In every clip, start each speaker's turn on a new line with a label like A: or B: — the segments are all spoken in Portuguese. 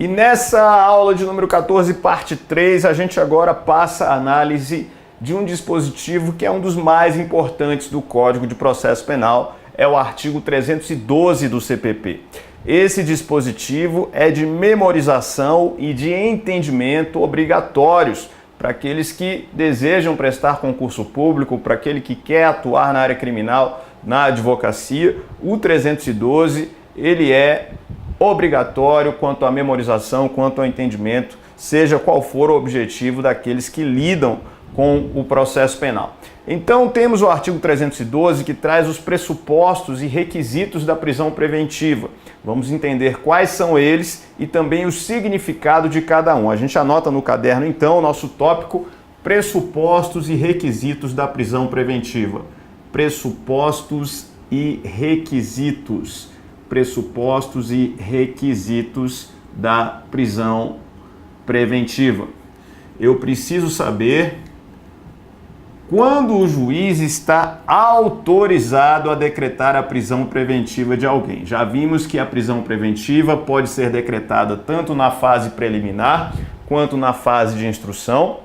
A: E nessa aula de número 14, parte 3, a gente agora passa a análise de um dispositivo que é um dos mais importantes do Código de Processo Penal, é o artigo 312 do CPP. Esse dispositivo é de memorização e de entendimento obrigatórios para aqueles que desejam prestar concurso público, para aquele que quer atuar na área criminal, na advocacia. O 312, ele é obrigatório quanto à memorização, quanto ao entendimento, seja qual for o objetivo daqueles que lidam com o processo penal. Então temos o artigo 312 que traz os pressupostos e requisitos da prisão preventiva. Vamos entender quais são eles e também o significado de cada um. A gente anota no caderno então o nosso tópico pressupostos e requisitos da prisão preventiva. Pressupostos e requisitos. Pressupostos e requisitos da prisão preventiva. Eu preciso saber quando o juiz está autorizado a decretar a prisão preventiva de alguém. Já vimos que a prisão preventiva pode ser decretada tanto na fase preliminar quanto na fase de instrução,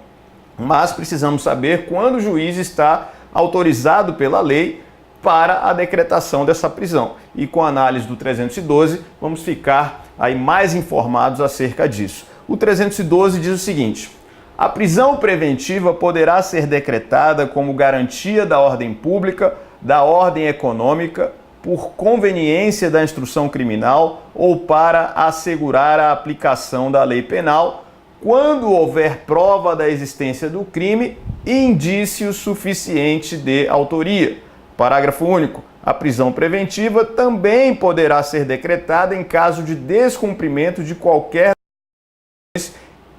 A: mas precisamos saber quando o juiz está autorizado pela lei para a decretação dessa prisão. E com a análise do 312, vamos ficar aí mais informados acerca disso. O 312 diz o seguinte: a prisão preventiva poderá ser decretada como garantia da ordem pública, da ordem econômica, por conveniência da instrução criminal ou para assegurar a aplicação da lei penal, quando houver prova da existência do crime e indício suficiente de autoria. Parágrafo único. A prisão preventiva também poderá ser decretada em caso de descumprimento de qualquer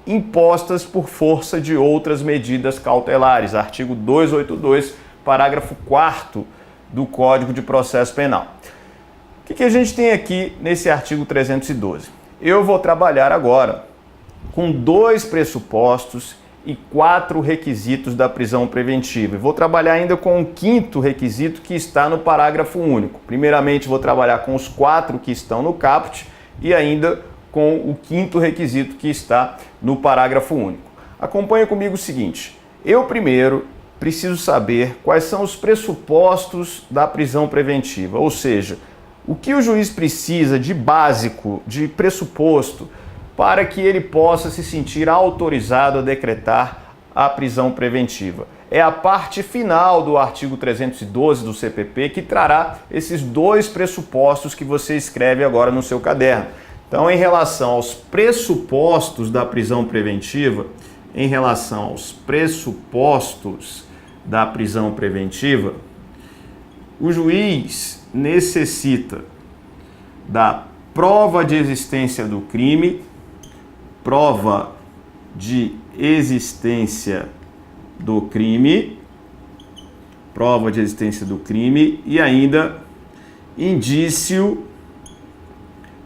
A: impostas por força de outras medidas cautelares. Artigo 282, parágrafo 4º do Código de Processo Penal. O que a gente tem aqui nesse artigo 312? Eu vou trabalhar agora com 2 pressupostos e 4 requisitos da prisão preventiva. Vou trabalhar ainda com o 5º requisito que está no parágrafo único. Primeiramente, vou trabalhar com os 4 que estão no caput e ainda com o 5º requisito que está no parágrafo único. Acompanha comigo o seguinte: eu primeiro preciso saber quais são os pressupostos da prisão preventiva, ou seja, o que o juiz precisa de básico, de pressuposto, para que ele possa se sentir autorizado a decretar a prisão preventiva. É a parte final do artigo 312 do CPP que trará esses 2 pressupostos que você escreve agora no seu caderno. Então, em relação aos pressupostos da prisão preventiva, o juiz necessita da prova de existência do crime, e ainda indício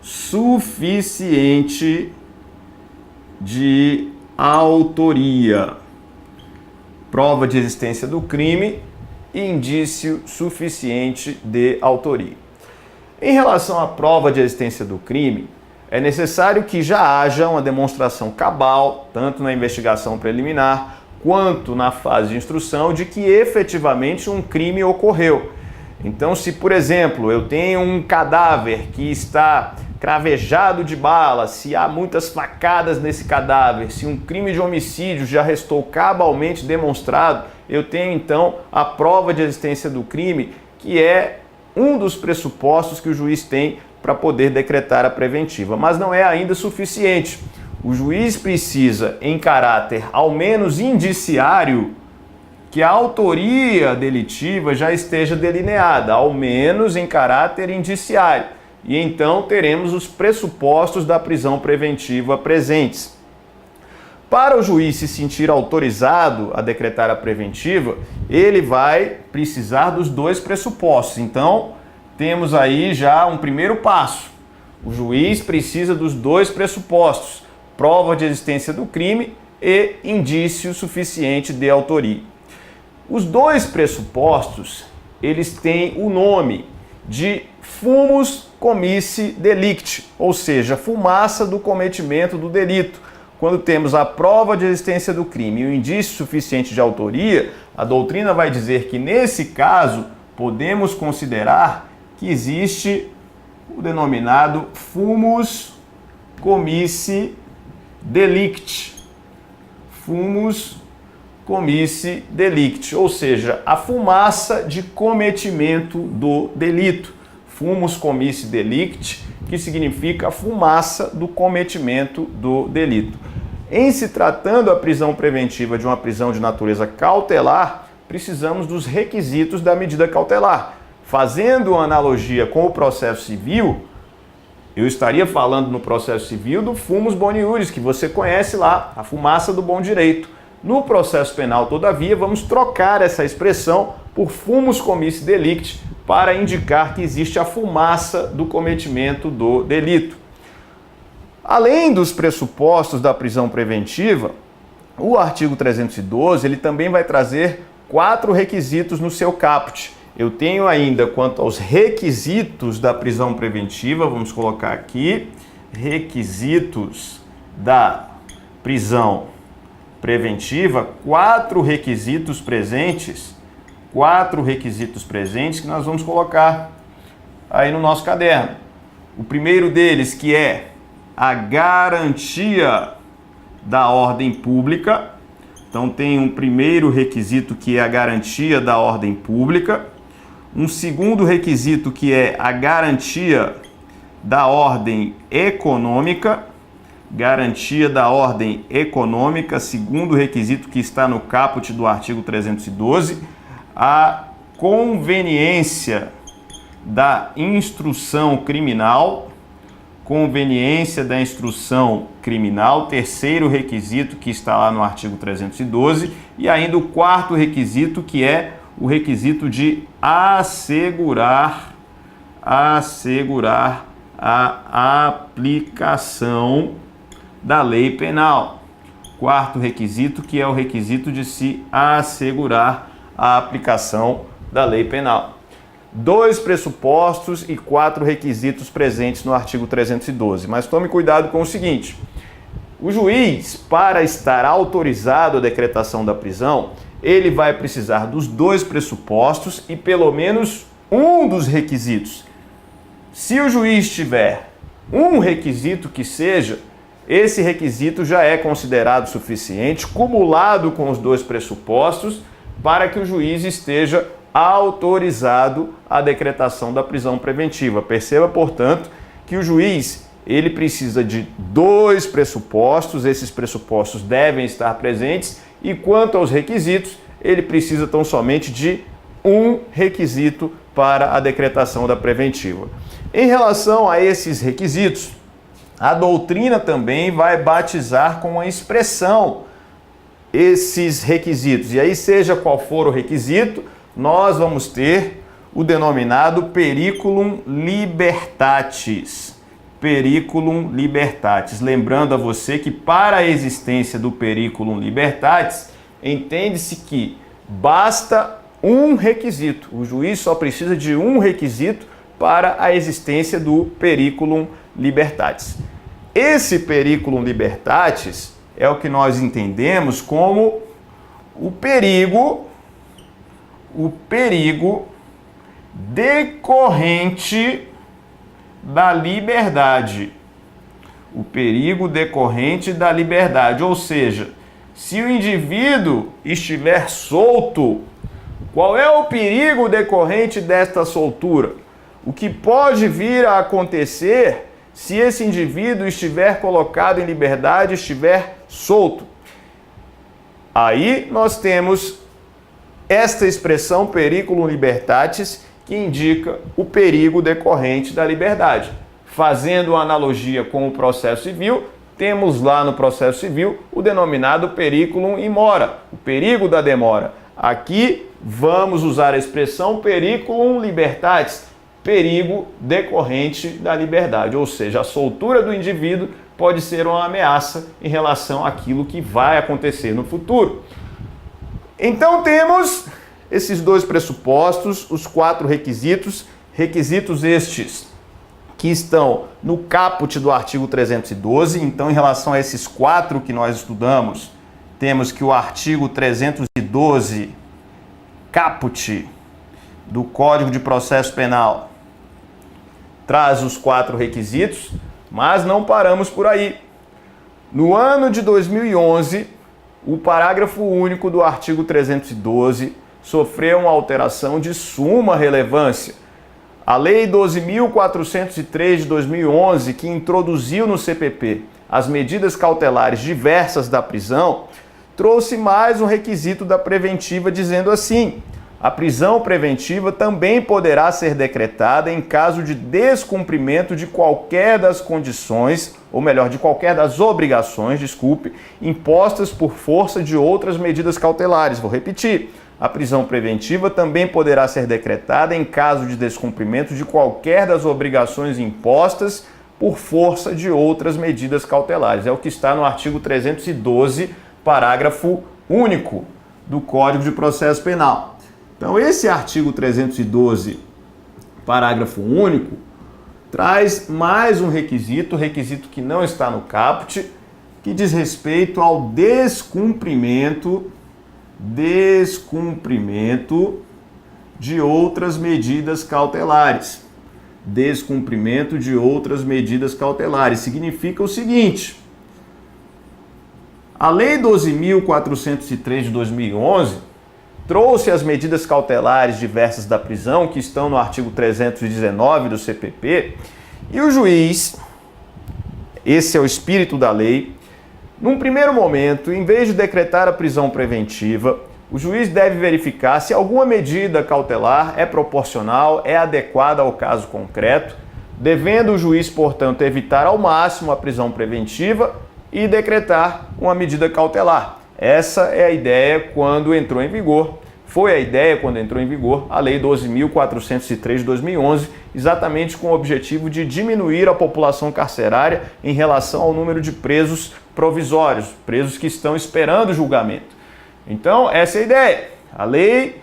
A: suficiente de autoria. Prova de existência do crime e indício suficiente de autoria. Em relação à prova de existência do crime, é necessário que já haja uma demonstração cabal, tanto na investigação preliminar quanto na fase de instrução, de que efetivamente um crime ocorreu. Então, se, por exemplo, eu tenho um cadáver que está cravejado de bala, se há muitas facadas nesse cadáver, se um crime de homicídio já restou cabalmente demonstrado, eu tenho então a prova de existência do crime, que é um dos pressupostos que o juiz tem para poder decretar a preventiva. Mas não é ainda suficiente. O juiz precisa, em caráter ao menos indiciário, que a autoria delitiva já esteja delineada, ao menos em caráter indiciário. E então teremos os pressupostos da prisão preventiva presentes. Para o juiz se sentir autorizado a decretar a preventiva, ele vai precisar dos 2 pressupostos. Então, temos aí já um primeiro passo. O juiz precisa dos 2 pressupostos: prova de existência do crime e indício suficiente de autoria. Os 2 pressupostos, eles têm o nome de fumus comici delicti, ou seja, fumaça do cometimento do delito. Quando temos a prova de existência do crime e o indício suficiente de autoria, a doutrina vai dizer que, nesse caso, podemos considerar que existe o denominado fumus comici delicti. Fumus comici delicti, ou seja, a fumaça de cometimento do delito. Fumus comici delicti, que significa a fumaça do cometimento do delito. Em se tratando a prisão preventiva de uma prisão de natureza cautelar, precisamos dos requisitos da medida cautelar. Fazendo uma analogia com o processo civil, eu estaria falando no processo civil do fumus boni iuris, que você conhece lá, a fumaça do bom direito. No processo penal, todavia, vamos trocar essa expressão por fumus comici delicti para indicar que existe a fumaça do cometimento do delito. Além dos pressupostos da prisão preventiva, o artigo 312 ele também vai trazer 4 requisitos no seu caput. Eu tenho ainda, quanto aos requisitos da prisão preventiva, vamos colocar aqui, requisitos da prisão preventiva, 4 requisitos presentes que nós vamos colocar aí no nosso caderno. O primeiro deles, que é a garantia da ordem pública. Então tem um primeiro requisito que é a garantia da ordem pública, um segundo requisito que é a garantia da ordem econômica, segundo requisito que está no caput do artigo 312, a conveniência da instrução criminal, terceiro requisito que está lá no artigo 312, e ainda o quarto requisito, que é o requisito de assegurar a aplicação da lei penal. Quarto requisito, que é o requisito de se assegurar a aplicação da lei penal. 2 pressupostos e 4 requisitos presentes no artigo 312. Mas tome cuidado com o seguinte: o juiz, para estar autorizado a decretação da prisão, ele vai precisar dos 2 pressupostos e pelo menos um dos requisitos. Se o juiz tiver um requisito que seja, esse requisito já é considerado suficiente, cumulado com os 2 pressupostos, para que o juiz esteja autorizado à decretação da prisão preventiva. Perceba, portanto, que o juiz ele precisa de 2 pressupostos, esses pressupostos devem estar presentes, e quanto aos requisitos, ele precisa tão somente de um requisito para a decretação da preventiva. Em relação a esses requisitos, a doutrina também vai batizar com a expressão esses requisitos. E aí, seja qual for o requisito, nós vamos ter o denominado periculum libertatis. Periculum libertatis. Lembrando a você que para a existência do periculum libertatis, entende-se que basta um requisito. O juiz só precisa de um requisito para a existência do periculum libertatis. Esse periculum libertatis é o que nós entendemos como o perigo decorrente da liberdade. O perigo decorrente da liberdade, ou seja, se o indivíduo estiver solto, qual é o perigo decorrente desta soltura? O que pode vir a acontecer se esse indivíduo estiver colocado em liberdade, estiver solto? Aí nós temos esta expressão periculum libertatis, que indica o perigo decorrente da liberdade. Fazendo uma analogia com o processo civil, temos lá no processo civil o denominado periculum in mora, o perigo da demora. Aqui vamos usar a expressão periculum libertatis, perigo decorrente da liberdade, ou seja, a soltura do indivíduo pode ser uma ameaça em relação àquilo que vai acontecer no futuro. Então temos esses 2 pressupostos, os 4 requisitos estes que estão no caput do artigo 312. Então, em relação a esses 4 que nós estudamos, temos que o artigo 312, caput do Código de Processo Penal, traz os 4 requisitos, mas não paramos por aí. No ano de 2011, o parágrafo único do artigo 312 sofreu uma alteração de suma relevância. A Lei 12.403 de 2011, que introduziu no CPP as medidas cautelares diversas da prisão, trouxe mais um requisito da preventiva, dizendo assim: a prisão preventiva também poderá ser decretada em caso de descumprimento de qualquer das condições, ou melhor, de qualquer das obrigações, impostas por força de outras medidas cautelares. Vou repetir. A prisão preventiva também poderá ser decretada em caso de descumprimento de qualquer das obrigações impostas por força de outras medidas cautelares. É o que está no artigo 312, parágrafo único do Código de Processo Penal. Então, esse artigo 312, parágrafo único, traz mais um requisito que não está no caput, que diz respeito ao descumprimento de outras medidas cautelares. Descumprimento de outras medidas cautelares significa o seguinte: a Lei 12.403 de 2011 trouxe as medidas cautelares diversas da prisão, que estão no artigo 319 do CPP, e o juiz, esse é o espírito da lei, num primeiro momento, em vez de decretar a prisão preventiva, o juiz deve verificar se alguma medida cautelar é proporcional, é adequada ao caso concreto, devendo o juiz, portanto, evitar ao máximo a prisão preventiva e decretar uma medida cautelar. Essa é a ideia quando entrou em vigor. Foi a ideia quando entrou em vigor a Lei 12.403 de 2011, exatamente com o objetivo de diminuir a população carcerária em relação ao número de presos provisórios, presos que estão esperando julgamento. Então, essa é a ideia. A lei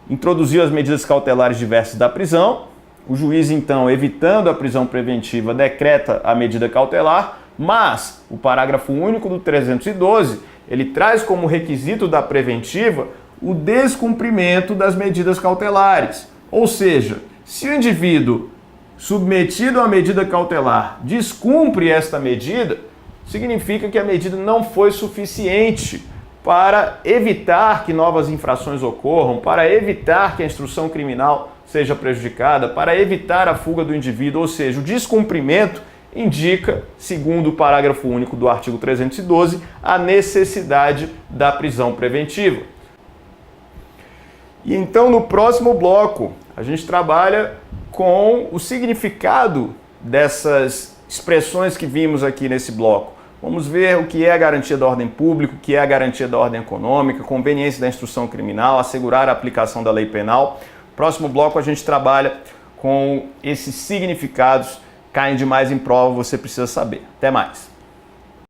A: introduziu as medidas cautelares diversas da prisão, o juiz, então, evitando a prisão preventiva, decreta a medida cautelar, mas o parágrafo único do 312, ele traz como requisito da preventiva o descumprimento das medidas cautelares. Ou seja, se o indivíduo submetido à medida cautelar descumpre esta medida, significa que a medida não foi suficiente para evitar que novas infrações ocorram, para evitar que a instrução criminal seja prejudicada, para evitar a fuga do indivíduo. Ou seja, o descumprimento indica, segundo o parágrafo único do artigo 312, a necessidade da prisão preventiva. E então, no próximo bloco, a gente trabalha com o significado dessas expressões que vimos aqui nesse bloco. Vamos ver o que é a garantia da ordem pública, o que é a garantia da ordem econômica, conveniência da instrução criminal, assegurar a aplicação da lei penal. Próximo bloco a gente trabalha com esses significados, caem demais em prova, você precisa saber. Até mais!